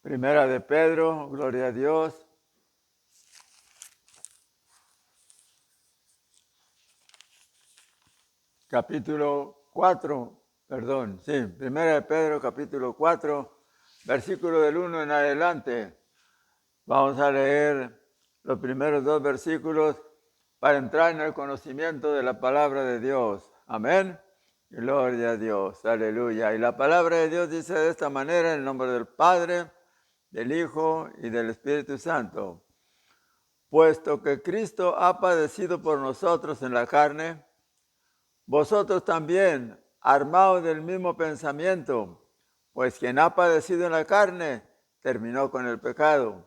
Primera de Pedro, gloria a Dios. Capítulo 4, perdón, sí, Primera de Pedro, capítulo 4, versículo del 1 en adelante. Vamos a leer los primeros dos versículos para entrar en el conocimiento de la palabra de Dios. Amén. Gloria a Dios, aleluya. Y la palabra de Dios dice de esta manera, en el nombre del Padre, del Hijo y del Espíritu Santo. Puesto que Cristo ha padecido por nosotros en la carne, vosotros también, armados del mismo pensamiento, pues quien ha padecido en la carne, terminó con el pecado,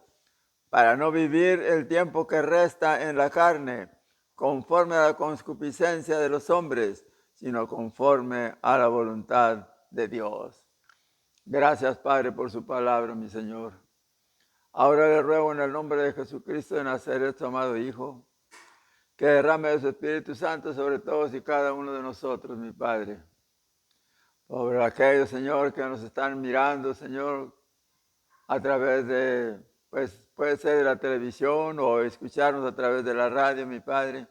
para no vivir el tiempo que resta en la carne, conforme a la concupiscencia de los hombres, sino conforme a la voluntad de Dios. Gracias, Padre, por su palabra, mi Señor. Ahora le ruego en el nombre de Jesucristo de Nazaret, su amado Hijo, que derrame de su Espíritu Santo sobre todos y cada uno de nosotros, mi Padre. Sobre aquellos, Señor, que nos están mirando, Señor, a través de, pues puede ser de la televisión o escucharnos a través de la radio, mi Padre,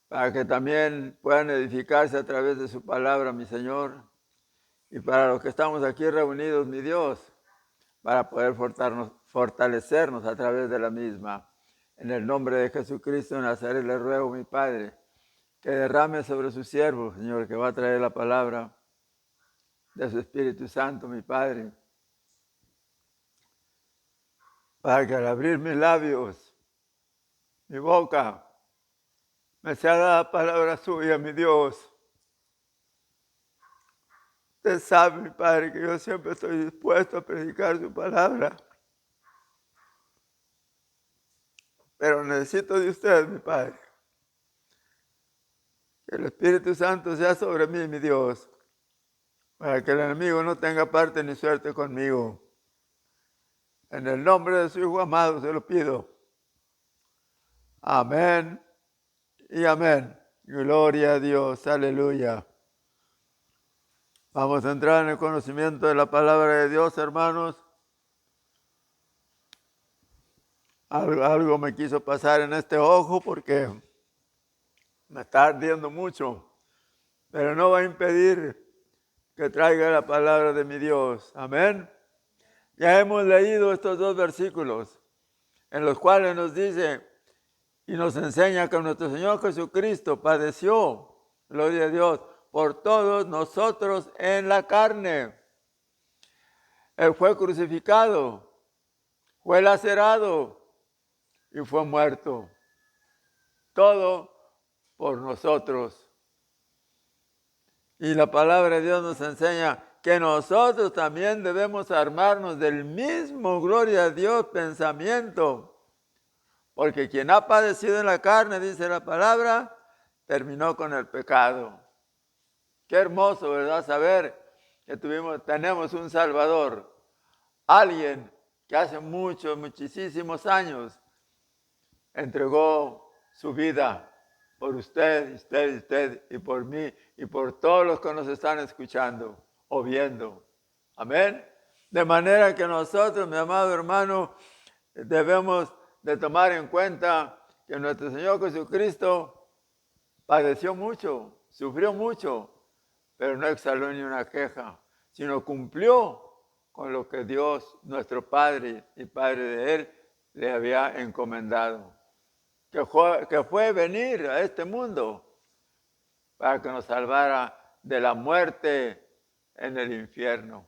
para que también puedan edificarse a través de su palabra, mi Señor, y para los que estamos aquí reunidos, mi Dios, para poder fortalecernos a través de la misma. En el nombre de Jesucristo de Nazaret le ruego, mi Padre, que derrame sobre su siervo, Señor, que va a traer la palabra de su Espíritu Santo, mi Padre, para que al abrir mis labios, mi boca, me sea dada palabra suya, mi Dios. Usted sabe, mi Padre, que yo siempre estoy dispuesto a predicar su palabra, pero necesito de usted, mi Padre. Que el Espíritu Santo sea sobre mí, mi Dios, para que el enemigo no tenga parte ni suerte conmigo. En el nombre de su Hijo amado se lo pido. Amén y amén. Gloria a Dios, aleluya. Vamos a entrar en el conocimiento de la palabra de Dios, hermanos. Algo me quiso pasar en este ojo porque me está ardiendo mucho, pero no va a impedir que traiga la palabra de mi Dios. Amén. Ya hemos leído estos dos versículos en los cuales nos dice y nos enseña que nuestro Señor Jesucristo padeció, gloria a Dios, por todos nosotros en la carne. Él fue crucificado, fue lacerado y fue muerto. Todo por nosotros. Y la palabra de Dios nos enseña que nosotros también debemos armarnos del mismo, gloria a Dios, pensamiento. Porque quien ha padecido en la carne, dice la palabra, terminó con el pecado. Qué hermoso, ¿verdad? Saber que tenemos un Salvador. Alguien que hace muchísimos años entregó su vida por usted y por mí y por todos los que nos están escuchando o viendo. Amén. De manera que nosotros, mi amado hermano, debemos de tomar en cuenta que nuestro Señor Jesucristo padeció mucho, sufrió mucho, pero no exhaló ni una queja, sino cumplió con lo que Dios, nuestro Padre y Padre de Él, le había encomendado. Que fue venir a este mundo para que nos salvara de la muerte en el infierno.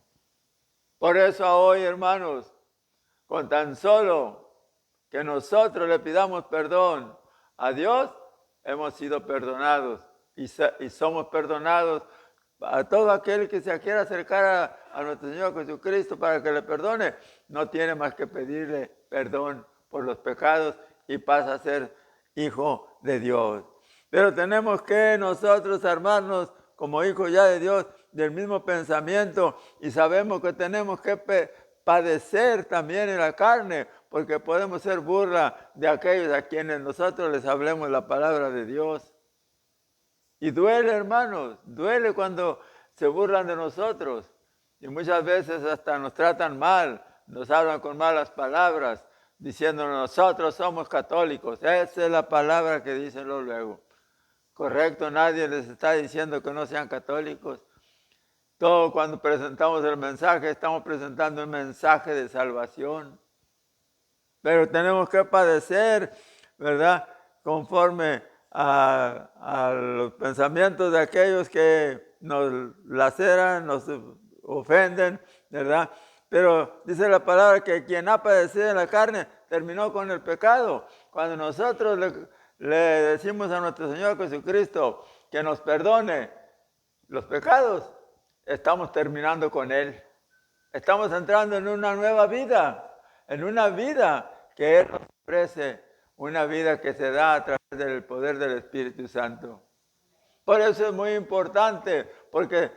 Por eso hoy, hermanos, con tan solo que nosotros le pidamos perdón a Dios, hemos sido perdonados y somos perdonados a todo aquel que se quiera acercar a nuestro Señor Jesucristo para que le perdone. No tiene más que pedirle perdón por los pecados y pasa a ser hijo de Dios. Pero tenemos que nosotros armarnos como hijos ya de Dios del mismo pensamiento y sabemos que tenemos que padecer también en la carne, porque podemos ser burla de aquellos a quienes nosotros les hablemos la palabra de Dios. Y duele, hermanos, duele cuando se burlan de nosotros. Y muchas veces hasta nos tratan mal, nos hablan con malas palabras, diciéndonos nosotros somos católicos. Esa es la palabra que dicen luego. Correcto, nadie les está diciendo que no sean católicos. Todo cuando presentamos el mensaje, estamos presentando un mensaje de salvación. Pero tenemos que padecer, ¿verdad? Conforme a los pensamientos de aquellos que nos laceran, nos ofenden, ¿verdad? Pero dice la palabra que quien ha padecido en la carne terminó con el pecado. Cuando nosotros le decimos a nuestro Señor Jesucristo que nos perdone los pecados, estamos terminando con Él. Estamos entrando en una nueva vida, en una vida que Él nos ofrece, una vida que se da a través del poder del Espíritu Santo. Por eso es muy importante, porque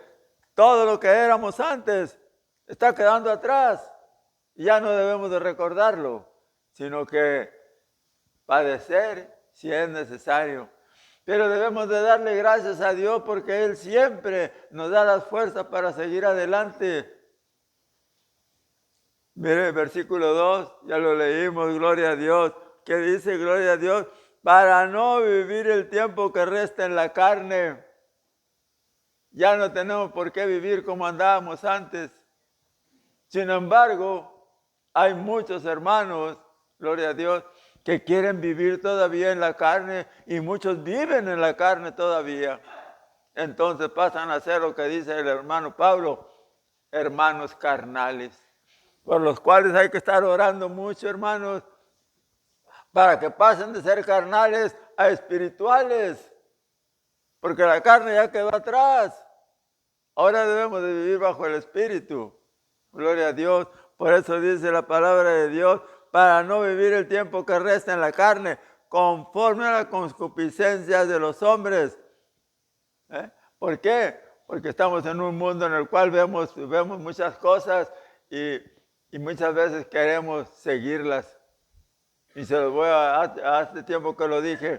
todo lo que éramos antes está quedando atrás y ya no debemos de recordarlo, sino que padecer si es necesario. Pero debemos de darle gracias a Dios porque Él siempre nos da las fuerzas para seguir adelante. Mire, versículo 2, ya lo leímos, gloria a Dios. ¿Qué dice? Gloria a Dios. Para no vivir el tiempo que resta en la carne. Ya no tenemos por qué vivir como andábamos antes. Sin embargo, hay muchos hermanos, gloria a Dios, que quieren vivir todavía en la carne y muchos viven en la carne todavía. Entonces pasan a hacer lo que dice el hermano Pablo, hermanos carnales, por los cuales hay que estar orando mucho, hermanos, para que pasen de ser carnales a espirituales, porque la carne ya quedó atrás. Ahora debemos de vivir bajo el Espíritu. Gloria a Dios. Por eso dice la palabra de Dios, para no vivir el tiempo que resta en la carne, conforme a las concupiscencias de los hombres. ¿Por qué? Porque estamos en un mundo en el cual vemos muchas cosas y muchas veces queremos seguirlas. Y se los voy hace tiempo que lo dije,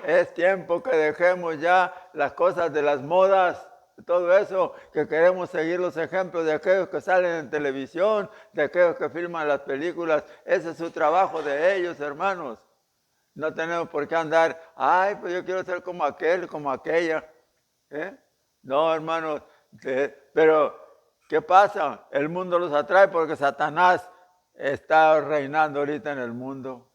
es tiempo que dejemos ya las cosas de las modas, todo eso, que queremos seguir los ejemplos de aquellos que salen en televisión, de aquellos que filman las películas. Ese es su trabajo de ellos, hermanos. No tenemos por qué andar, ay, pues yo quiero ser como aquel, como aquella. No, hermanos, pero ¿qué pasa? El mundo los atrae porque Satanás está reinando ahorita en el mundo.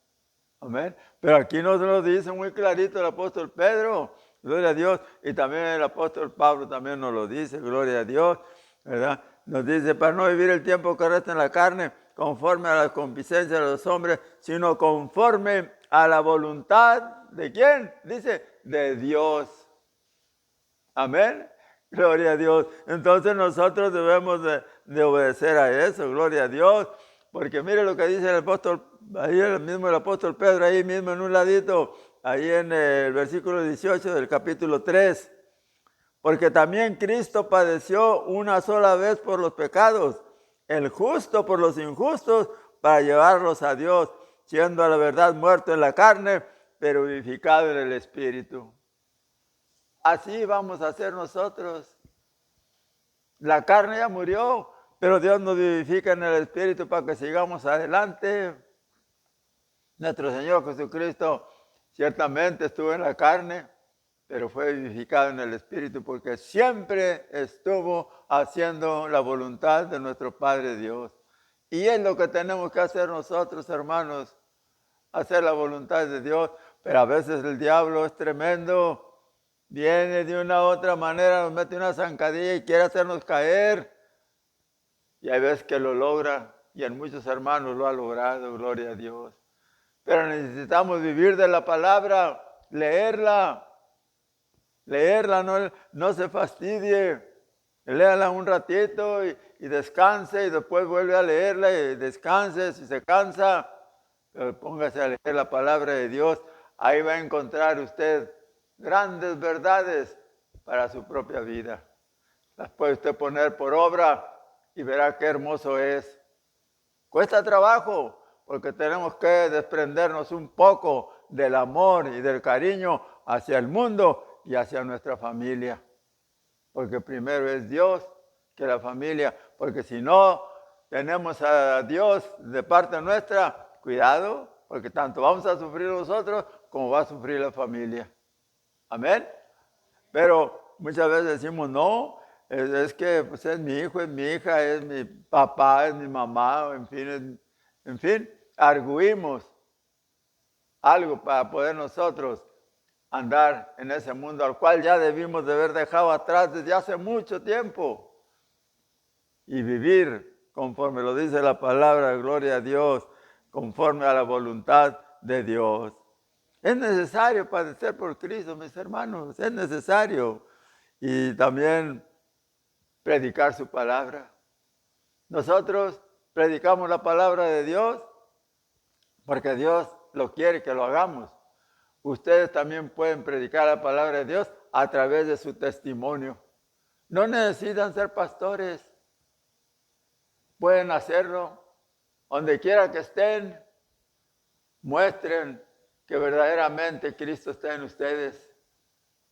Amén. Pero aquí nos lo dice muy clarito el apóstol Pedro. Gloria a Dios. Y también el apóstol Pablo también nos lo dice. Gloria a Dios. ¿Verdad? Nos dice, para no vivir el tiempo que resta en la carne, conforme a las concupiscencias de los hombres, sino conforme a la voluntad ¿de quién? Dice, de Dios. Amén. Gloria a Dios. Entonces nosotros debemos de obedecer a eso. Gloria a Dios. Porque mire lo que dice el apóstol, ahí el apóstol Pedro, ahí mismo en un ladito, ahí en el versículo 18 del capítulo 3. Porque también Cristo padeció una sola vez por los pecados, el justo por los injustos, para llevarlos a Dios, siendo a la verdad muerto en la carne, pero vivificado en el Espíritu. Así vamos a ser nosotros. La carne ya murió, pero Dios nos vivifica en el Espíritu para que sigamos adelante. Nuestro Señor Jesucristo ciertamente estuvo en la carne, pero fue vivificado en el Espíritu porque siempre estuvo haciendo la voluntad de nuestro Padre Dios. Y es lo que tenemos que hacer nosotros, hermanos, hacer la voluntad de Dios. Pero a veces el diablo es tremendo. Viene de una u otra manera, nos mete una zancadilla y quiere hacernos caer. Y hay veces que lo logra, y en muchos hermanos lo ha logrado, gloria a Dios. Pero necesitamos vivir de la palabra, leerla, no se fastidie. Léala un ratito y descanse, y después vuelve a leerla y descanse si se cansa. Pero póngase a leer la palabra de Dios, ahí va a encontrar usted grandes verdades para su propia vida. Las puede usted poner por obra y verá qué hermoso es. Cuesta trabajo porque tenemos que desprendernos un poco del amor y del cariño hacia el mundo y hacia nuestra familia. Porque primero es Dios que la familia, porque si no tenemos a Dios de parte nuestra, cuidado, porque tanto vamos a sufrir nosotros como va a sufrir la familia. Amén. Pero muchas veces decimos, no, es que pues, es mi hijo, es mi hija, es mi papá, es mi mamá, en fin, arguimos algo para poder nosotros andar en ese mundo al cual ya debimos de haber dejado atrás desde hace mucho tiempo y vivir conforme lo dice la palabra, gloria a Dios, conforme a la voluntad de Dios. Es necesario padecer por Cristo, mis hermanos, es necesario. Y también predicar su palabra. Nosotros predicamos la palabra de Dios porque Dios lo quiere que lo hagamos. Ustedes también pueden predicar la palabra de Dios a través de su testimonio. No necesitan ser pastores. Pueden hacerlo donde quiera que estén. Muestren que verdaderamente Cristo está en ustedes.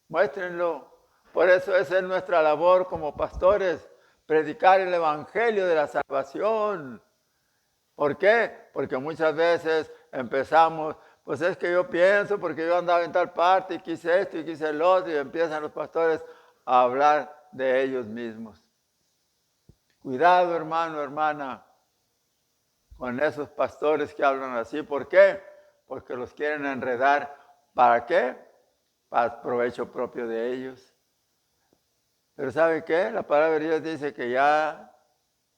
Muéstrenlo. Por eso esa es nuestra labor como pastores, predicar el evangelio de la salvación. ¿Por qué? Porque muchas veces empezamos, pues es que yo pienso, porque yo andaba en tal parte y quise esto y quise el otro, y empiezan los pastores a hablar de ellos mismos. Cuidado, hermano, hermana, con esos pastores que hablan así. ¿Por qué? Porque los quieren enredar. ¿Para qué? Para provecho propio de ellos. Pero ¿sabe qué? La palabra de Dios dice que ya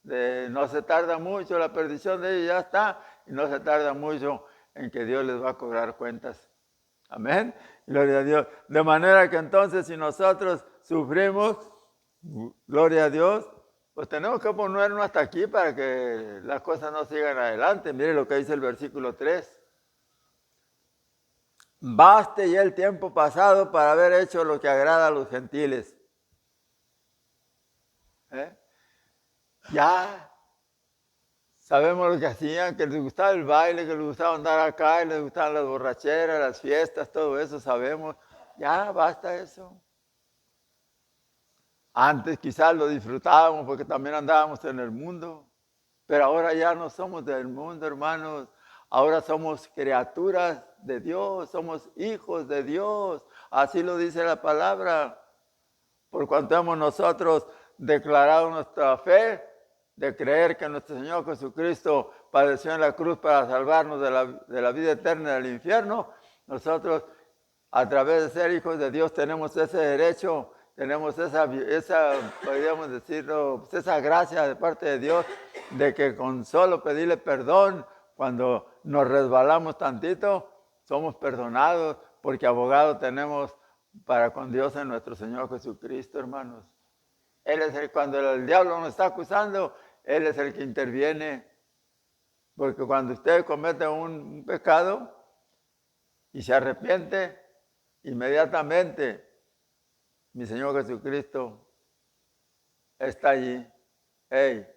no se tarda mucho, la perdición de ellos ya está, y no se tarda mucho en que Dios les va a cobrar cuentas. Amén. Gloria a Dios. De manera que entonces si nosotros sufrimos, gloria a Dios, pues tenemos que ponernos hasta aquí para que las cosas no sigan adelante. Mire lo que dice el versículo 3. Baste ya el tiempo pasado para haber hecho lo que agrada a los gentiles. Ya sabemos lo que hacían, que les gustaba el baile, que les gustaba andar acá, y les gustaban las borracheras, las fiestas, todo eso sabemos. Ya basta eso. Antes quizás lo disfrutábamos porque también andábamos en el mundo, pero ahora ya no somos del mundo, hermanos. Ahora somos criaturas de Dios, somos hijos de Dios. Así lo dice la palabra. Por cuanto hemos nosotros declarado nuestra fe de creer que nuestro Señor Jesucristo padeció en la cruz para salvarnos de la vida eterna del infierno, nosotros a través de ser hijos de Dios tenemos ese derecho, tenemos esa podríamos decirlo, esa gracia de parte de Dios de que con solo pedirle perdón cuando nos resbalamos tantito, somos perdonados porque abogado tenemos para con Dios en nuestro Señor Jesucristo, hermanos. Él es cuando el diablo nos está acusando, Él es el que interviene. Porque cuando usted comete un pecado y se arrepiente, inmediatamente mi Señor Jesucristo está allí. Hey,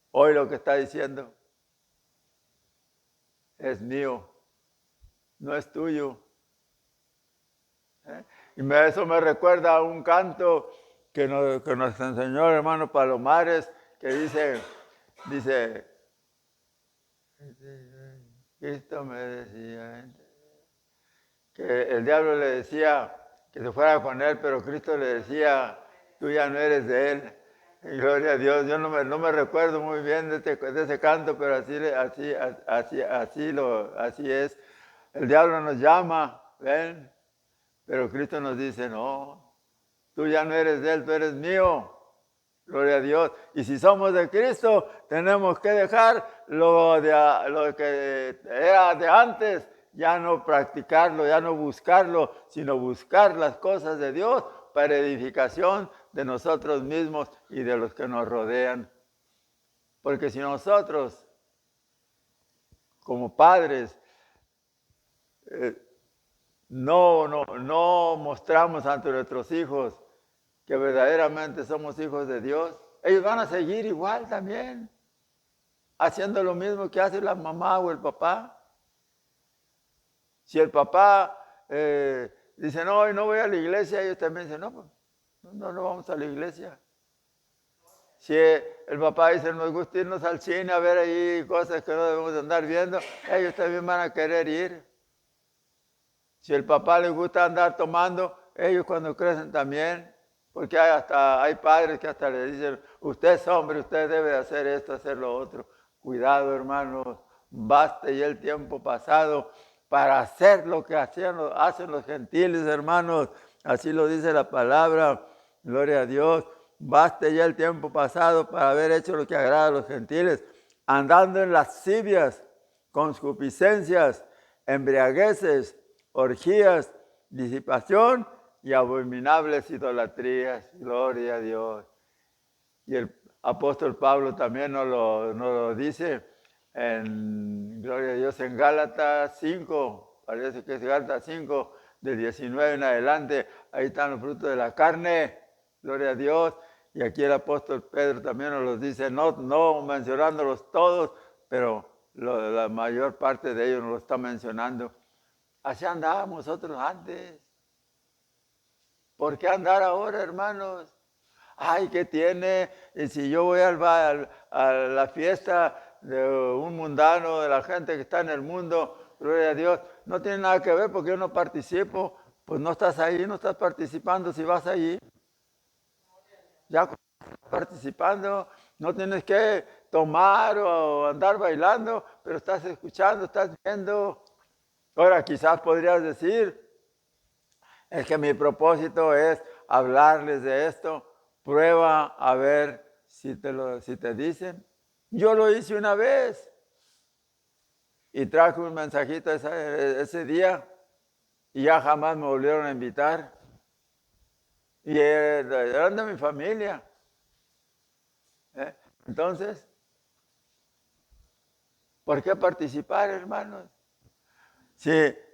hoy lo que está diciendo es mío, no es tuyo. Y eso me recuerda a un canto que nos enseñó el hermano Palomares, que dice, Cristo me decía, que el diablo le decía que se fuera con él, pero Cristo le decía, tú ya no eres de él. Y gloria a Dios, yo no me recuerdo muy bien de ese canto, pero así es. El diablo nos llama, ¿ven? Pero Cristo nos dice, no, tú ya no eres de él, tú eres mío. Gloria a Dios. Y si somos de Cristo, tenemos que dejar lo que era de antes, ya no practicarlo, ya no buscarlo, sino buscar las cosas de Dios para edificación de nosotros mismos y de los que nos rodean. Porque si nosotros, como padres, no mostramos ante nuestros hijos que verdaderamente somos hijos de Dios, ellos van a seguir igual también, haciendo lo mismo que hace la mamá o el papá. Si el papá dice, no, hoy no voy a la iglesia, ellos también dicen, no, pues, no vamos a la iglesia. Si el papá dice, nos gusta irnos al cine a ver ahí cosas que no debemos andar viendo, ellos también van a querer ir. Si el papá les gusta andar tomando, ellos cuando crecen también, porque hay padres que hasta le dicen, usted es hombre, usted debe hacer esto, hacer lo otro. Cuidado, hermanos, baste ya el tiempo pasado para hacer lo que hacen los gentiles, hermanos. Así lo dice la palabra, gloria a Dios. Baste ya el tiempo pasado para haber hecho lo que agrada a los gentiles, andando en lascivias, concupiscencias, embriagueces, orgías, disipación y abominables idolatrías. Gloria a Dios. Y el apóstol Pablo también nos lo dice en, gloria a Dios, en Gálatas 5, parece que es Gálatas 5, del 19 en adelante. Ahí están los frutos de la carne, gloria a Dios. Y aquí el apóstol Pedro también nos los dice, no mencionándolos todos, pero la mayor parte de ellos nos lo está mencionando. Así andábamos nosotros antes. ¿Por qué andar ahora, hermanos? Ay, ¿qué tiene? Y si yo voy a la fiesta de un mundano, de la gente que está en el mundo, gloria a Dios, no tiene nada que ver porque yo no participo. Pues no estás ahí, no estás participando si vas allí. Ya participando, no tienes que tomar o andar bailando, pero estás escuchando, estás viendo. Ahora quizás podrías decir, es que mi propósito es hablarles de esto, prueba a ver si te dicen. Yo lo hice una vez y traje un mensajito ese día y ya jamás me volvieron a invitar. Y eran de mi familia. Entonces, ¿por qué participar, hermanos? Si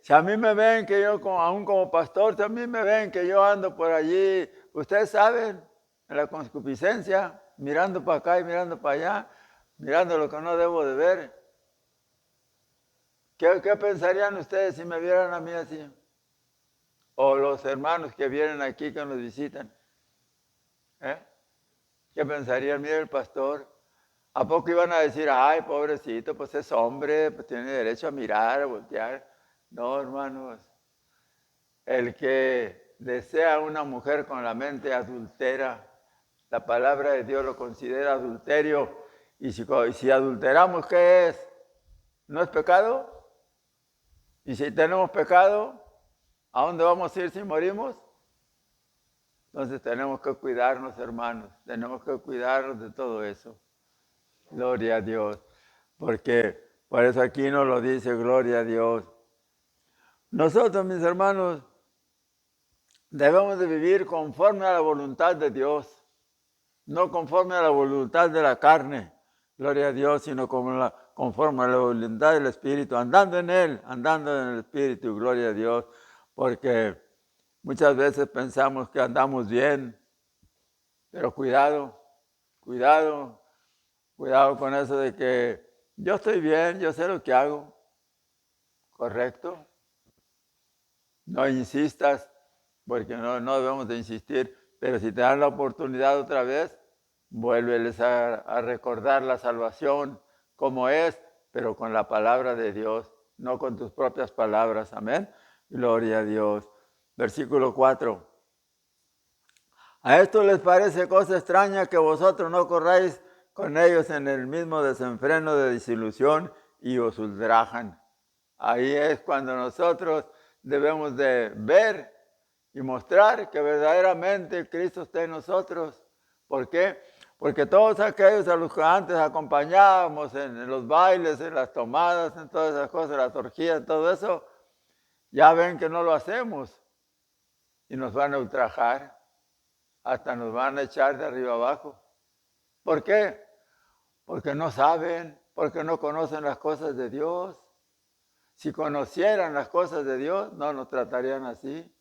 a mí me ven que yo, aún como pastor, si a mí me ven que yo ando por allí, ustedes saben, en la concupiscencia, mirando para acá y mirando para allá, mirando lo que no debo de ver. ¿Qué pensarían ustedes si me vieran a mí así? O los hermanos que vienen aquí, que nos visitan. ¿Qué pensarían? Mira el pastor. ¿A poco iban a decir, ay, pobrecito, pues es hombre, pues tiene derecho a mirar, a voltear? No, hermanos. El que desea una mujer con la mente adultera, la palabra de Dios lo considera adulterio. Y si adulteramos, ¿qué es? ¿No es pecado? Y si tenemos pecado, ¿a dónde vamos a ir si morimos? Entonces tenemos que cuidarnos, hermanos. Tenemos que cuidarnos de todo eso. Gloria a Dios. Porque por eso aquí nos lo dice, gloria a Dios. Nosotros, mis hermanos, debemos de vivir conforme a la voluntad de Dios, no conforme a la voluntad de la carne, gloria a Dios, sino conforme a la voluntad del Espíritu, andando en Él, andando en el Espíritu, gloria a Dios, porque muchas veces pensamos que andamos bien, pero cuidado con eso de que yo estoy bien, yo sé lo que hago, ¿correcto? No insistas, porque no debemos de insistir, pero si te dan la oportunidad otra vez, vuélveles a recordar la salvación como es, pero con la palabra de Dios, no con tus propias palabras. Amén. Gloria a Dios. Versículo 4. A esto les parece cosa extraña que vosotros no corráis con ellos en el mismo desenfreno de disilusión y os ultrajan. Ahí es cuando nosotros debemos de ver y mostrar que verdaderamente Cristo está en nosotros. ¿Por qué? Porque todos aquellos a los que antes acompañábamos en los bailes, en las tomadas, en todas esas cosas, las orgías, todo eso, ya ven que no lo hacemos y nos van a ultrajar, hasta nos van a echar de arriba abajo. ¿Por qué? Porque no saben, porque no conocen las cosas de Dios. Si conocieran las cosas de Dios, no nos tratarían así.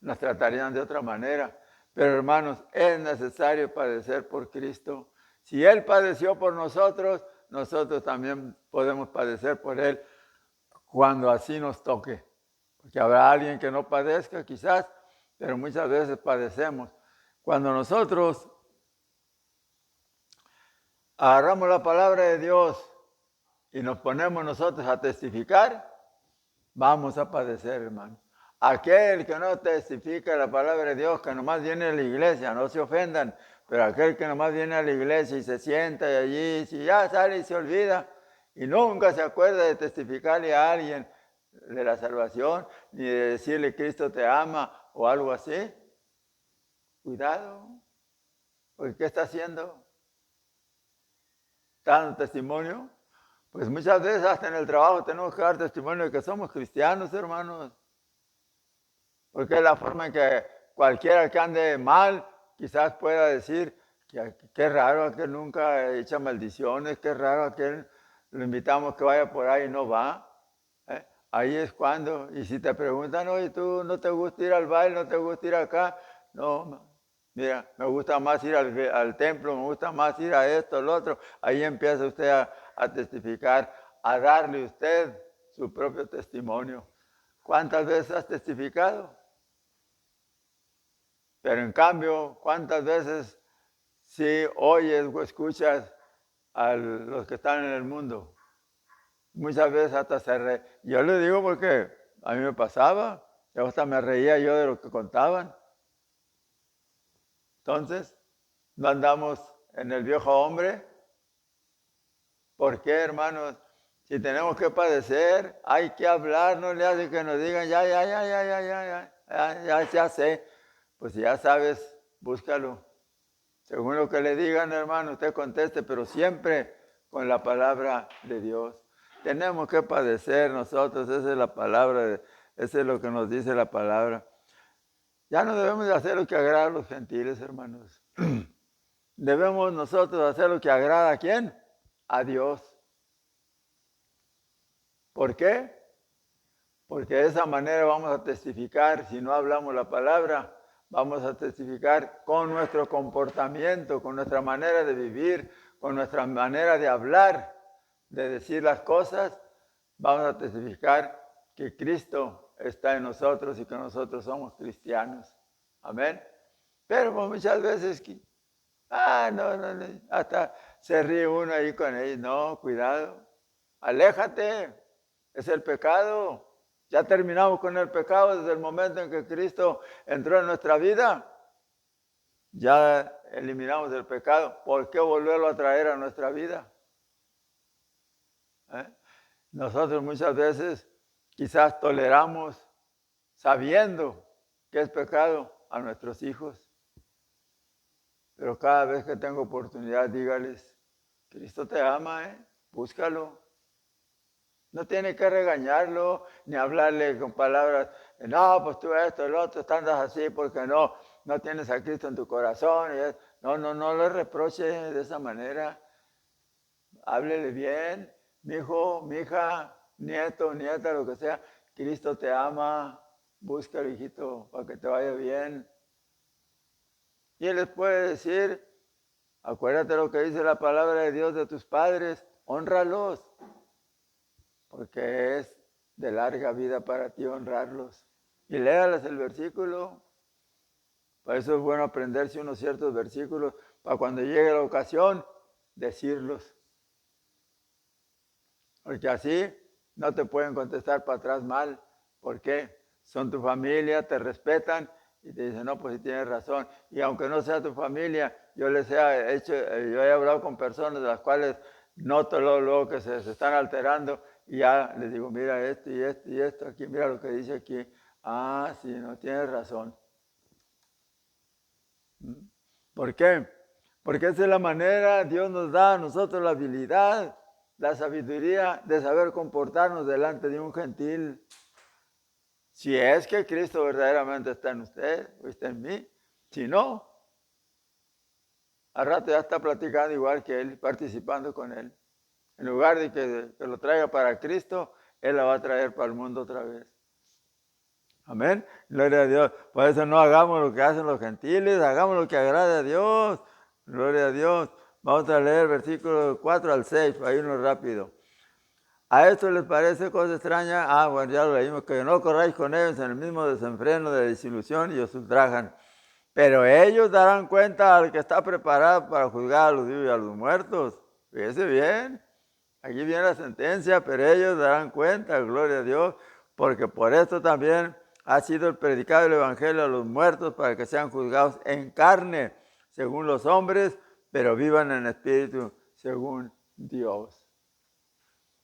Nos tratarían de otra manera. Pero hermanos, es necesario padecer por Cristo. Si Él padeció por nosotros, nosotros también podemos padecer por Él cuando así nos toque. Porque habrá alguien que no padezca quizás, pero muchas veces padecemos. Cuando nosotros agarramos la palabra de Dios y nos ponemos nosotros a testificar, vamos a padecer, hermano. Aquel que no testifica la palabra de Dios, que nomás viene a la iglesia, no se ofendan, pero aquel que nomás viene a la iglesia y se sienta y allí, si ya sale y se olvida, y nunca se acuerda de testificarle a alguien de la salvación, ni de decirle Cristo te ama o algo así, cuidado, porque ¿qué está haciendo? ¿Está dando testimonio? Pues muchas veces hasta en el trabajo tenemos que dar testimonio de que somos cristianos, hermanos. Porque es la forma en que cualquiera que ande mal quizás pueda decir que qué raro aquel nunca echa maldiciones, qué raro aquel lo invitamos que vaya por ahí y no va. Ahí es cuando, y si te preguntan, oye, ¿tú no te gusta ir al baile, no te gusta ir acá? No, mira, me gusta más ir al templo, me gusta más ir a esto, al otro. Ahí empieza usted a testificar, a darle usted su propio testimonio. ¿Cuántas veces has testificado? Pero en cambio, ¿cuántas veces sí oyes o escuchas a los que están en el mundo? Muchas veces hasta se reían. Yo le digo porque a mí me pasaba, yo hasta me reía yo de lo que contaban. Entonces, no andamos en el viejo hombre. ¿Por qué, hermanos? Si tenemos que padecer, hay que hablar, no le hace que nos digan, ya sé. Pues si ya sabes, búscalo. Según lo que le digan, hermano, usted conteste, pero siempre con la palabra de Dios. Tenemos que padecer nosotros, esa es la palabra, eso es lo que nos dice la palabra. Ya no debemos de hacer lo que agrada a los gentiles, hermanos. Debemos nosotros hacer lo que agrada a ¿quién? A Dios. ¿Por qué? Porque de esa manera vamos a testificar, si no hablamos la palabra, vamos a testificar con nuestro comportamiento, con nuestra manera de vivir, con nuestra manera de hablar, de decir las cosas, vamos a testificar que Cristo está en nosotros y que nosotros somos cristianos. Amén. Pero muchas veces, no, hasta se ríe uno ahí con ellos. No, cuidado, aléjate, es el pecado. Ya terminamos con el pecado desde el momento en que Cristo entró en nuestra vida. Ya eliminamos el pecado. ¿Por qué volverlo a traer a nuestra vida? Nosotros muchas veces quizás toleramos sabiendo que es pecado a nuestros hijos. Pero cada vez que tengo oportunidad, dígales, Cristo te ama, búscalo. No tiene que regañarlo, ni hablarle con palabras, no, pues tú esto, el otro, andas así porque no tienes a Cristo en tu corazón. No le reproche de esa manera. Háblele bien, mi hijo, mi hija, nieto, nieta, lo que sea. Cristo te ama, búscalo, hijito, para que te vaya bien. Y él les puede decir, acuérdate lo que dice la palabra de Dios de tus padres, hónralos, porque es de larga vida para ti honrarlos. Y léales el versículo. Para eso es bueno aprenderse unos ciertos versículos, para cuando llegue la ocasión, decirlos. Porque así no te pueden contestar para atrás mal. ¿Por qué? Son tu familia, te respetan y te dicen, no, pues sí tienes razón. Y aunque no sea tu familia, yo he hablado con personas de las cuales noto luego que se están alterando y ya les digo, mira esto y esto y esto aquí, mira lo que dice aquí. Ah, sí, no tienes razón. ¿Por qué? Porque esa es la manera, Dios nos da a nosotros la habilidad, la sabiduría de saber comportarnos delante de un gentil. Si es que Cristo verdaderamente está en usted o está en mí. Si no, al rato ya está platicando igual que Él, participando con Él. En lugar de que lo traiga para Cristo, Él la va a traer para el mundo otra vez. Amén. Gloria a Dios. Por eso no hagamos lo que hacen los gentiles, hagamos lo que agrade a Dios. Gloria a Dios. Vamos a leer versículos 4 al 6, para irnos rápido. ¿A esto les parece cosa extraña? Bueno, ya lo leímos, que no corráis con ellos en el mismo desenfreno de desilusión y os ultrajan. Pero ellos darán cuenta al que está preparado para juzgar a los vivos y a los muertos. Fíjese bien, aquí viene la sentencia, pero ellos darán cuenta, gloria a Dios, porque por esto también ha sido el predicado el evangelio a los muertos para que sean juzgados en carne, según los hombres, pero vivan en espíritu, según Dios.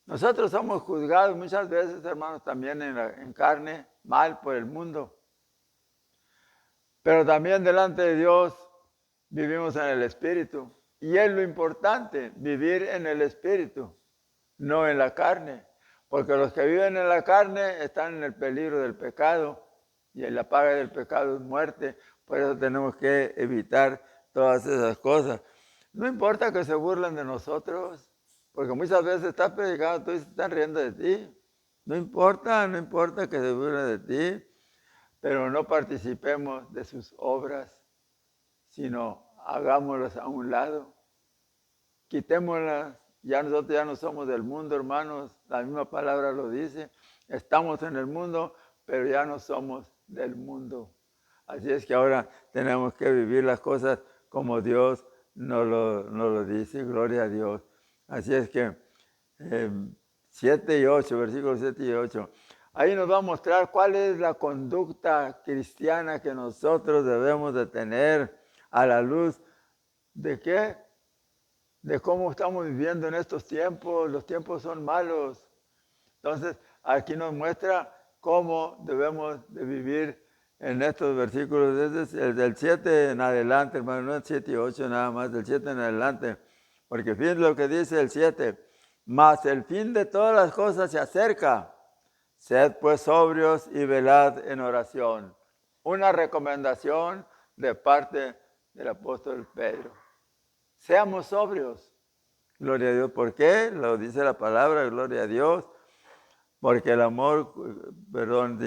Nosotros somos juzgados muchas veces, hermanos, también en carne, mal por el mundo. Pero también delante de Dios vivimos en el Espíritu. Y es lo importante, vivir en el Espíritu, no en la carne. Porque los que viven en la carne están en el peligro del pecado. Y la paga del pecado es muerte. Por eso tenemos que evitar todas esas cosas. No importa que se burlen de nosotros. Porque muchas veces estás predicando, tú y se están riendo de ti. No importa que se burlen de ti, pero no participemos de sus obras, sino hagámoslas a un lado. Quitémoslas, ya nosotros ya no somos del mundo, hermanos, la misma palabra lo dice. Estamos en el mundo, pero ya no somos del mundo. Así es que ahora tenemos que vivir las cosas como Dios nos lo dice, gloria a Dios. Así es que 7 y 8, versículos 7 y 8. Ahí nos va a mostrar cuál es la conducta cristiana que nosotros debemos de tener a la luz de qué, de cómo estamos viviendo en estos tiempos. Los tiempos son malos. Entonces, aquí nos muestra cómo debemos de vivir en estos versículos, desde el del 7 en adelante, hermano, no el 7 y 8 nada más, del 7 en adelante. Porque fíjense lo que dice el 7. Mas el fin de todas las cosas se acerca. Sed pues sobrios y velad en oración. Una recomendación de parte del apóstol Pedro. Seamos sobrios. Gloria a Dios. ¿Por qué? Lo dice la palabra, gloria a Dios. Porque el amor, perdón,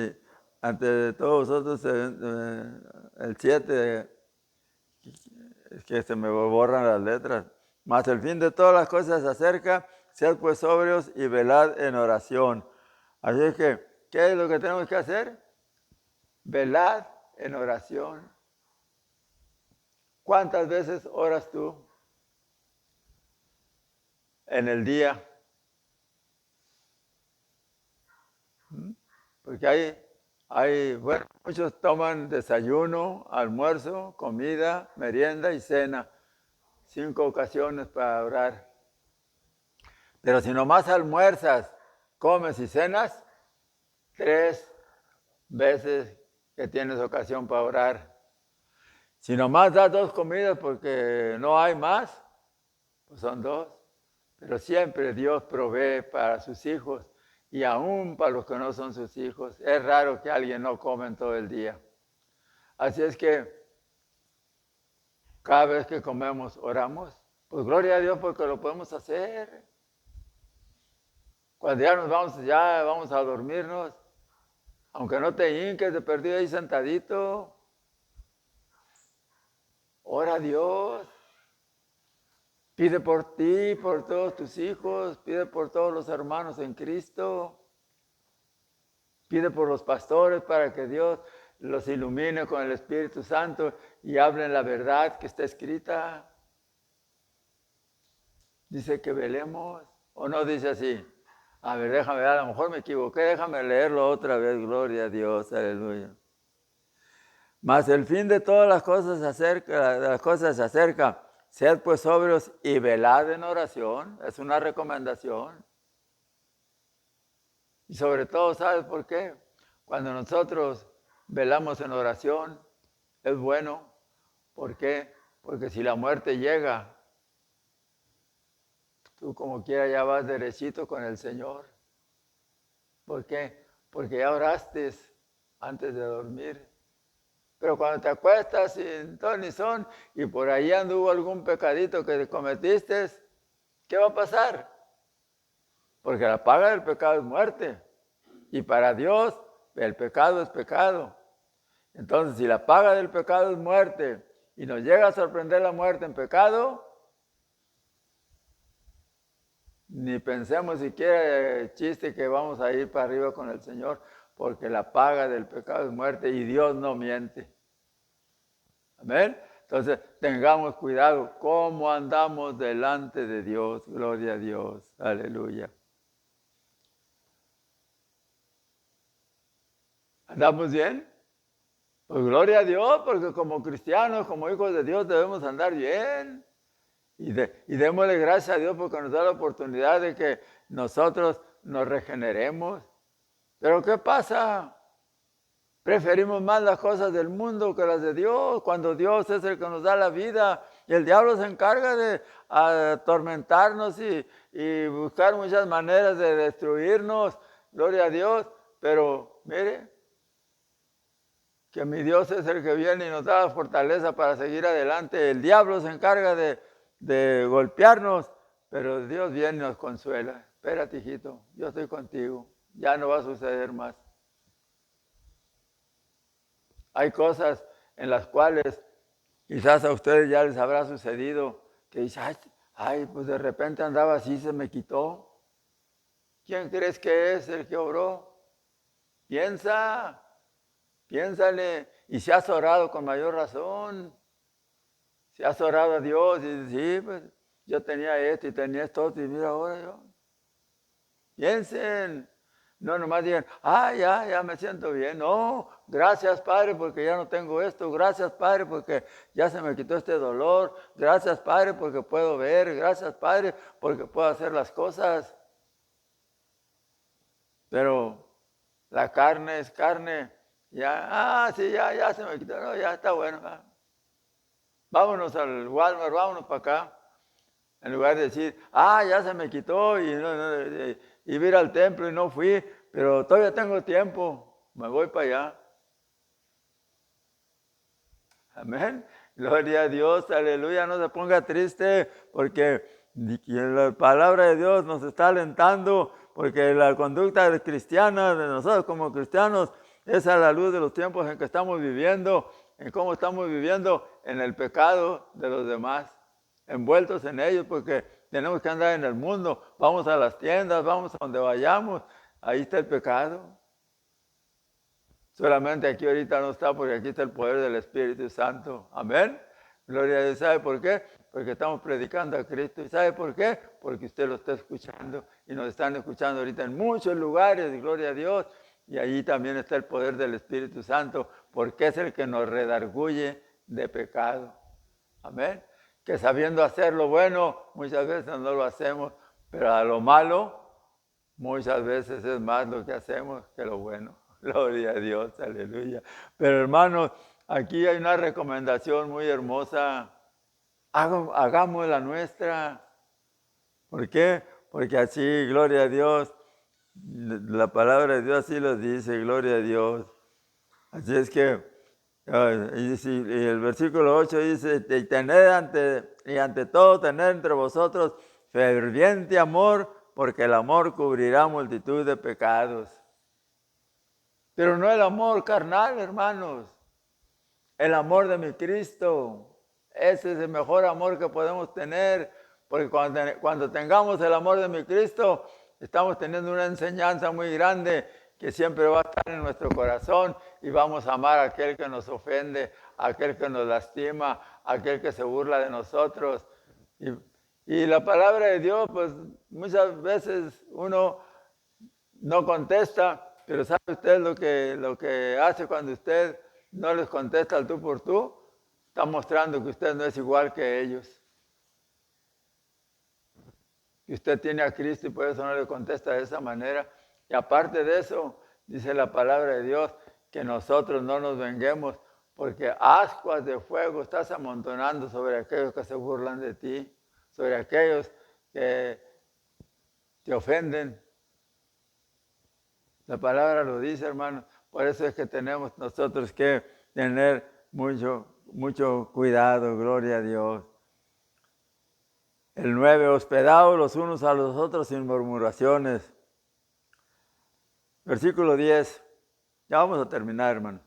ante todos vosotros, el 7, es que se me borran las letras. Mas el fin de todas las cosas se acerca. Sed pues sobrios y velad en oración. Así es que, ¿qué es lo que tenemos que hacer? Velad en oración. ¿Cuántas veces oras tú en el día? Porque bueno, muchos toman desayuno, almuerzo, comida, merienda y cena. 5 ocasiones para orar. Pero si nomás almuerzas, comes y cenas, 3 veces que tienes ocasión para orar. Si nomás das 2 comidas porque no hay más, pues son 2. Pero siempre Dios provee para sus hijos y aún para los que no son sus hijos. Es raro que alguien no come en todo el día. Así es que cada vez que comemos, oramos. Pues gloria a Dios porque lo podemos hacer. Cuando ya vamos a dormirnos, aunque no te hinques de perdido ahí sentadito, ora a Dios. Pide por ti, por todos tus hijos, pide por todos los hermanos en Cristo. Pide por los pastores para que Dios los ilumine con el Espíritu Santo y hablen la verdad que está escrita. Dice que velemos, o no dice así. A ver, déjame ver, a lo mejor me equivoqué, déjame leerlo otra vez, gloria a Dios, aleluya. Mas el fin de todas las cosas se acerca. Sed pues sobrios y velad en oración, es una recomendación. Y sobre todo, ¿sabes por qué? Cuando nosotros velamos en oración, es bueno. ¿Por qué? Porque si la muerte llega, tú como quiera ya vas derechito con el Señor. ¿Por qué? Porque ya oraste antes de dormir. Pero cuando te acuestas sin ton ni son y por ahí anduvo algún pecadito que cometiste, ¿qué va a pasar? Porque la paga del pecado es muerte. Y para Dios el pecado es pecado. Entonces, si la paga del pecado es muerte y nos llega a sorprender la muerte en pecado, ni pensemos siquiera el chiste que vamos a ir para arriba con el Señor, porque la paga del pecado es muerte y Dios no miente. Amén. Entonces, tengamos cuidado cómo andamos delante de Dios. Gloria a Dios. Aleluya. ¿Andamos bien? Pues gloria a Dios, porque como cristianos, como hijos de Dios, debemos andar bien. Y démosle gracias a Dios porque nos da la oportunidad de que nosotros nos regeneremos. Pero ¿qué pasa? Preferimos más las cosas del mundo que las de Dios, cuando Dios es el que nos da la vida. Y el diablo se encarga de atormentarnos y buscar muchas maneras de destruirnos. Gloria a Dios. Pero mire, que mi Dios es el que viene y nos da la fortaleza para seguir adelante. El diablo se encarga de golpearnos, pero Dios viene y nos consuela. Espérate, hijito, yo estoy contigo. Ya no va a suceder más. Hay cosas en las cuales quizás a ustedes ya les habrá sucedido que dicen, ay, pues de repente andaba así, se me quitó. ¿Quién crees que es el que obró? Piénsale. Y si has orado con mayor razón, si has orado a Dios y dices, sí, pues yo tenía esto y tenía esto y mira ahora yo. Piensen. No nomás digan, ya me siento bien. No, gracias Padre porque ya no tengo esto. Gracias Padre porque ya se me quitó este dolor. Gracias Padre porque puedo ver. Gracias Padre porque puedo hacer las cosas. Pero la carne es carne. Ya, sí, ya se me quitó. No, ya está bueno. Vámonos al Walmart, vámonos para acá. En lugar de decir, ya se me quitó y iba a ir al templo y no fui, pero todavía tengo tiempo, me voy para allá. Amén. Gloria a Dios, aleluya, no se ponga triste porque la palabra de Dios nos está alentando, porque la conducta cristiana de nosotros como cristianos es a la luz de los tiempos en que estamos viviendo, en cómo estamos viviendo en el pecado de los demás, envueltos en ellos, porque tenemos que andar en el mundo, vamos a las tiendas, vamos a donde vayamos, ahí está el pecado. Solamente aquí ahorita no está porque aquí está el poder del Espíritu Santo. Amén. Gloria a Dios. ¿Sabe por qué? Porque estamos predicando a Cristo. ¿Y sabe por qué? Porque usted lo está escuchando y nos están escuchando ahorita en muchos lugares. Gloria a Dios. Y allí también está el poder del Espíritu Santo porque es el que nos redarguye de pecado. Amén. Que sabiendo hacer lo bueno, muchas veces no lo hacemos, pero a lo malo, muchas veces es más lo que hacemos que lo bueno. Gloria a Dios, aleluya. Pero hermanos, aquí hay una recomendación muy hermosa. Hagamos la nuestra. ¿Por qué? Porque así, gloria a Dios, la palabra de Dios así lo dice, gloria a Dios. Así es que, y el versículo 8 dice, y ante todo tener entre vosotros ferviente amor, porque el amor cubrirá multitud de pecados. Pero no el amor carnal, hermanos. El amor de mi Cristo. Ese es el mejor amor que podemos tener. Porque cuando tengamos el amor de mi Cristo, estamos teniendo una enseñanza muy grande que siempre va a estar en nuestro corazón y vamos a amar a aquel que nos ofende, a aquel que nos lastima, a aquel que se burla de nosotros. Y la palabra de Dios, pues muchas veces uno no contesta. Pero ¿sabe usted lo que hace cuando usted no les contesta al tú por tú? Está mostrando que usted no es igual que ellos. Que usted tiene a Cristo y por eso no le contesta de esa manera. Y aparte de eso, dice la palabra de Dios, que nosotros no nos venguemos, porque ascuas de fuego estás amontonando sobre aquellos que se burlan de ti, sobre aquellos que te ofenden. La palabra lo dice, hermano. Por eso es que tenemos nosotros que tener mucho cuidado, gloria a Dios. El 9, hospedados los unos a los otros sin murmuraciones. Versículo 10. Ya vamos a terminar, hermano.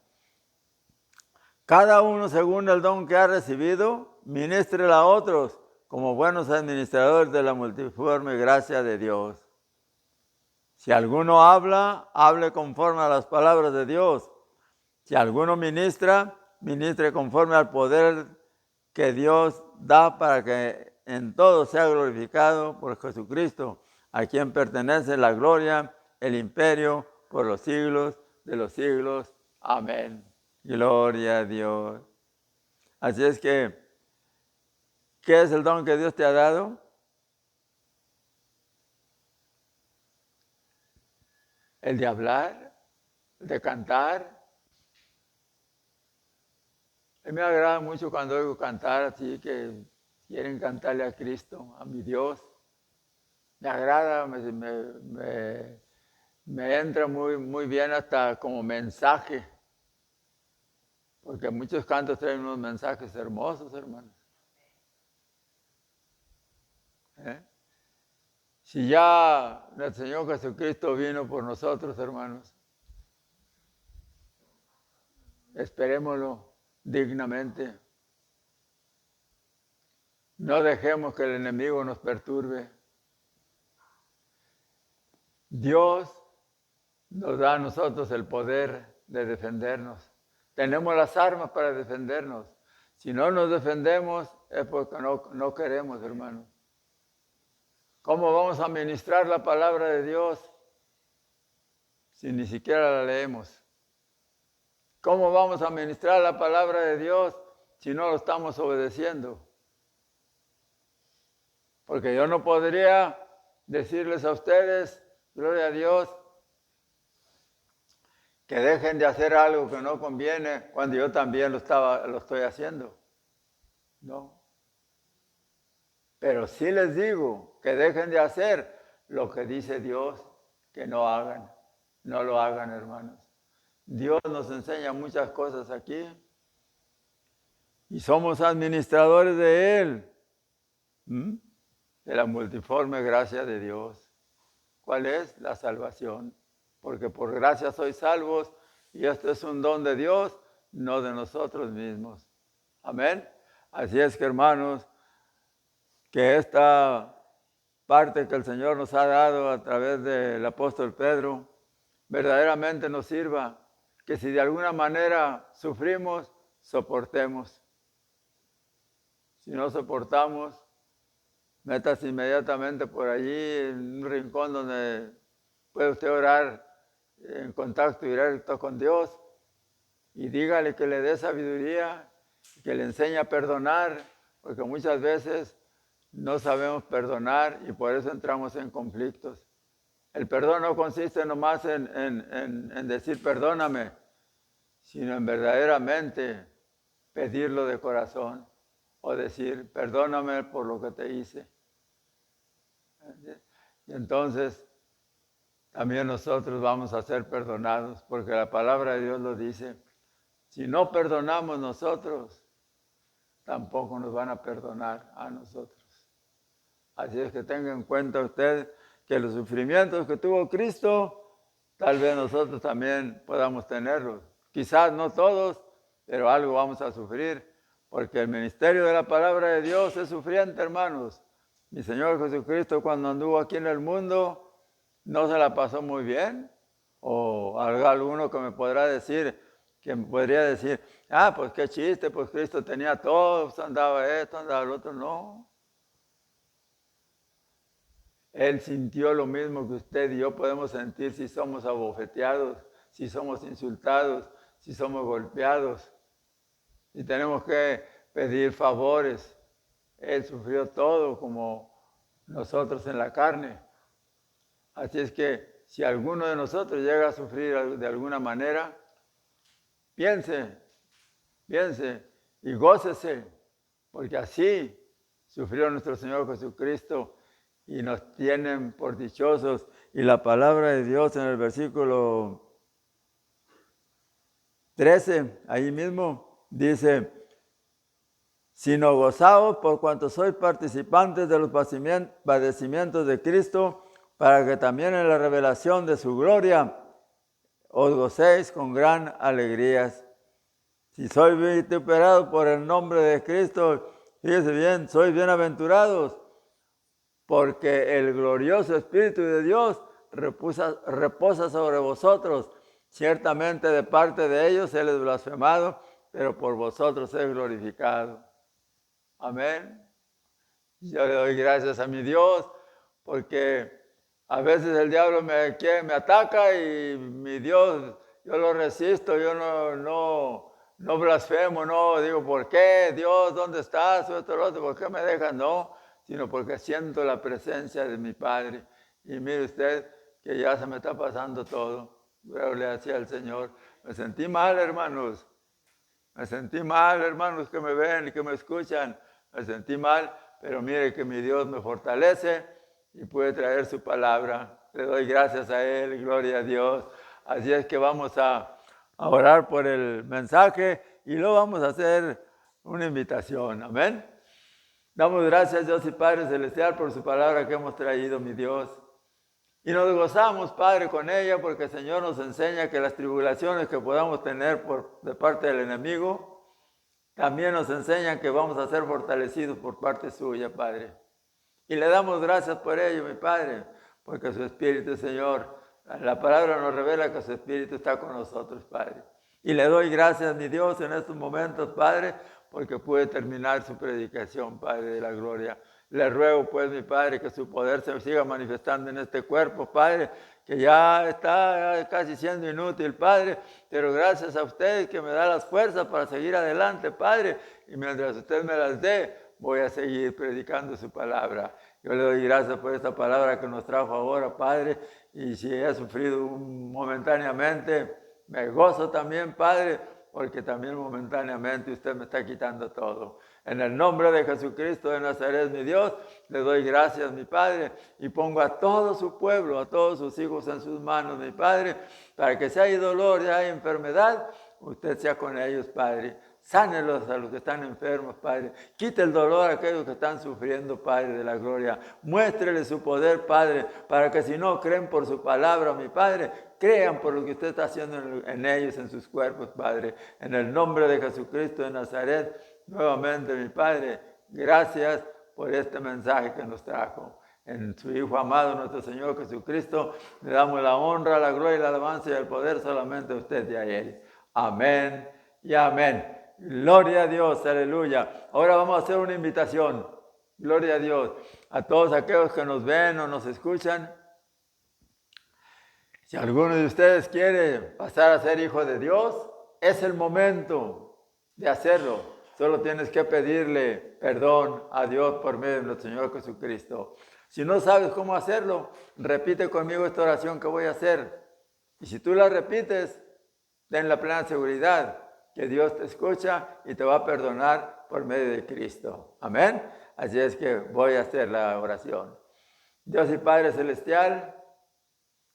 Cada uno según el don que ha recibido, ministre a otros como buenos administradores de la multiforme gracia de Dios. Si alguno habla, hable conforme a las palabras de Dios. Si alguno ministra, ministre conforme al poder que Dios da para que en todo sea glorificado por Jesucristo, a quien pertenece la gloria, el imperio, por los siglos de los siglos. Amén. Gloria a Dios. Así es que, ¿qué es el don que Dios te ha dado? El de hablar, el de cantar. A mí me agrada mucho cuando oigo cantar así, que quieren cantarle a Cristo, a mi Dios. Me agrada, me entra muy bien hasta como mensaje. Porque muchos cantos traen unos mensajes hermosos, hermanos. Si ya el Señor Jesucristo vino por nosotros, hermanos, esperémoslo dignamente. No dejemos que el enemigo nos perturbe. Dios nos da a nosotros el poder de defendernos. Tenemos las armas para defendernos. Si no nos defendemos es porque no queremos, hermanos. ¿Cómo vamos a ministrar la palabra de Dios si ni siquiera la leemos? ¿Cómo vamos a ministrar la palabra de Dios si no lo estamos obedeciendo? Porque yo no podría decirles a ustedes, gloria a Dios, que dejen de hacer algo que no conviene cuando yo también lo estoy haciendo. No. Pero sí les digo que dejen de hacer lo que dice Dios que no hagan. No lo hagan, hermanos. Dios nos enseña muchas cosas aquí y somos administradores de Él, de la multiforme gracia de Dios. ¿Cuál es? La salvación. Porque por gracia sois salvos y esto es un don de Dios, no de nosotros mismos. Amén. Así es que, hermanos, que esta parte que el Señor nos ha dado a través del apóstol Pedro verdaderamente nos sirva, que si de alguna manera sufrimos, soportemos. Si no soportamos, métase inmediatamente por allí en un rincón donde puede usted orar en contacto directo con Dios y dígale que le dé sabiduría, que le enseñe a perdonar, porque muchas veces no sabemos perdonar y por eso entramos en conflictos. El perdón no consiste nomás en decir perdóname, sino en verdaderamente pedirlo de corazón o decir perdóname por lo que te hice. Y entonces también nosotros vamos a ser perdonados, porque la palabra de Dios lo dice. Si no perdonamos nosotros, tampoco nos van a perdonar a nosotros. Así es que tenga en cuenta usted que los sufrimientos que tuvo Cristo, tal vez nosotros también podamos tenerlos. Quizás no todos, pero algo vamos a sufrir, porque el ministerio de la palabra de Dios es sufriente, hermanos. Mi Señor Jesucristo, cuando anduvo aquí en el mundo, no se la pasó muy bien. O alguno que me podría decir, pues qué chiste, pues Cristo tenía todo, pues andaba esto, andaba lo otro. No. Él sintió lo mismo que usted y yo podemos sentir si somos abofeteados, si somos insultados, si somos golpeados, si tenemos que pedir favores. Él sufrió todo como nosotros en la carne. Así es que si alguno de nosotros llega a sufrir de alguna manera, piense y gócese, porque así sufrió nuestro Señor Jesucristo y nos tienen por dichosos. Y la palabra de Dios en el versículo 13, ahí mismo, dice, sino gozaos por cuanto sois participantes de los padecimientos de Cristo, para que también en la revelación de su gloria os gocéis con gran alegría. Si sois vituperados por el nombre de Cristo, fíjense bien, sois bienaventurados, porque el glorioso Espíritu de Dios reposa sobre vosotros. Ciertamente de parte de ellos Él es blasfemado, pero por vosotros es glorificado. Amén. Yo le doy gracias a mi Dios porque a veces el diablo me ataca y mi Dios, yo lo resisto, yo no blasfemo, no digo, ¿por qué? Dios, ¿dónde estás? Esto, lo otro, ¿por qué me dejas? No, sino porque siento la presencia de mi Padre. Y mire usted que ya se me está pasando todo. Pero le hacía al Señor. Me sentí mal, hermanos. Me sentí mal, hermanos que me ven y que me escuchan. Me sentí mal, pero mire que mi Dios me fortalece y puede traer su palabra. Le doy gracias a Él, gloria a Dios. Así es que vamos a orar por el mensaje y luego vamos a hacer una invitación. Amén. Damos gracias, Dios y Padre Celestial, por su palabra que hemos traído, mi Dios. Y nos gozamos, Padre, con ella, porque el Señor nos enseña que las tribulaciones que podamos tener de parte del enemigo, también nos enseñan que vamos a ser fortalecidos por parte suya, Padre. Y le damos gracias por ello, mi Padre, porque su Espíritu, Señor, la palabra nos revela que su Espíritu está con nosotros, Padre. Y le doy gracias, mi Dios, en estos momentos, Padre, porque puede terminar su predicación, Padre de la gloria. Le ruego, pues, mi Padre, que su poder se siga manifestando en este cuerpo, Padre, que ya está casi siendo inútil, Padre, pero gracias a usted que me da las fuerzas para seguir adelante, Padre, y mientras usted me las dé, voy a seguir predicando su palabra. Yo le doy gracias por esta palabra que nos trajo ahora, Padre, y si he sufrido momentáneamente, me gozo también, Padre, porque también momentáneamente usted me está quitando todo. En el nombre de Jesucristo de Nazaret, mi Dios, le doy gracias, mi Padre, y pongo a todo su pueblo, a todos sus hijos en sus manos, mi Padre, para que si hay dolor, si hay enfermedad, usted sea con ellos, Padre. Sánelos a los que están enfermos, Padre. Quite el dolor a aquellos que están sufriendo, Padre de la gloria. Muéstrele su poder, Padre, para que si no creen por su palabra, mi Padre, crean por lo que usted está haciendo en ellos, en sus cuerpos, Padre. En el nombre de Jesucristo de Nazaret, nuevamente, mi Padre, gracias por este mensaje que nos trajo. En su Hijo amado, nuestro Señor Jesucristo, le damos la honra, la gloria, la alabanza y el poder solamente a usted y a Él. Amén y amén. Gloria a Dios, aleluya. Ahora vamos a hacer una invitación. Gloria a Dios. A todos aquellos que nos ven o nos escuchan. Si alguno de ustedes quiere pasar a ser hijo de Dios, es el momento de hacerlo. Solo tienes que pedirle perdón a Dios por medio de nuestro Señor Jesucristo. Si no sabes cómo hacerlo, repite conmigo esta oración que voy a hacer. Y si tú la repites, ten la plena seguridad que Dios te escucha y te va a perdonar por medio de Cristo. Amén. Así es que voy a hacer la oración. Dios y Padre Celestial,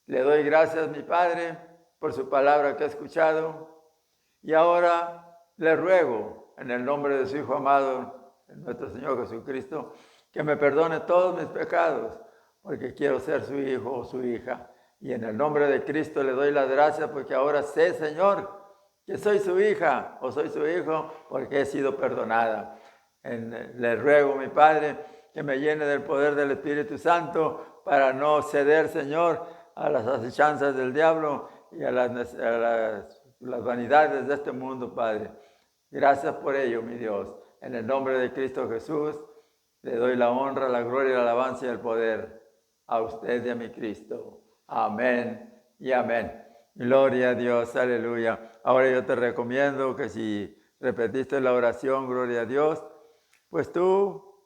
le doy gracias, mi Padre, por su palabra que he escuchado. Y ahora le ruego, en el nombre de su Hijo amado, nuestro Señor Jesucristo, que me perdone todos mis pecados, porque quiero ser su hijo o su hija. Y en el nombre de Cristo le doy las gracias, porque ahora sé, Señor, que soy su hija o soy su hijo porque he sido perdonada. Le ruego, mi Padre, que me llene del poder del Espíritu Santo para no ceder, Señor, a las acechanzas del diablo y a las vanidades de este mundo, Padre. Gracias por ello, mi Dios. En el nombre de Cristo Jesús, le doy la honra, la gloria, la alabanza y el poder a usted y a mi Cristo. Amén y amén. Gloria a Dios, aleluya. Ahora yo te recomiendo que si repetiste la oración, gloria a Dios, pues tú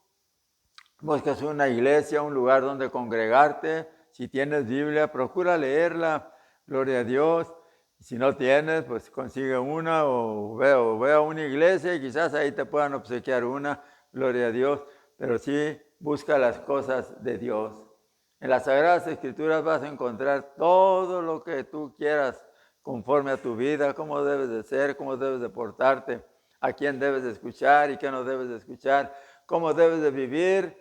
buscas una iglesia, un lugar donde congregarte. Si tienes Biblia, procura leerla, gloria a Dios. Si no tienes, pues consigue una o ve a una iglesia y quizás ahí te puedan obsequiar una, gloria a Dios. Pero sí, busca las cosas de Dios. En las Sagradas Escrituras vas a encontrar todo lo que tú quieras conforme a tu vida, cómo debes de ser, cómo debes de portarte, a quién debes de escuchar y qué no debes de escuchar, cómo debes de vivir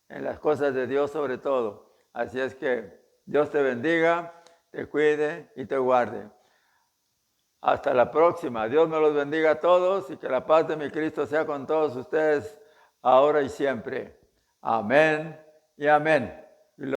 en las cosas de Dios sobre todo. Así es que Dios te bendiga, te cuide y te guarde. Hasta la próxima. Dios me los bendiga a todos y que la paz de mi Cristo sea con todos ustedes ahora y siempre. Amén y amén.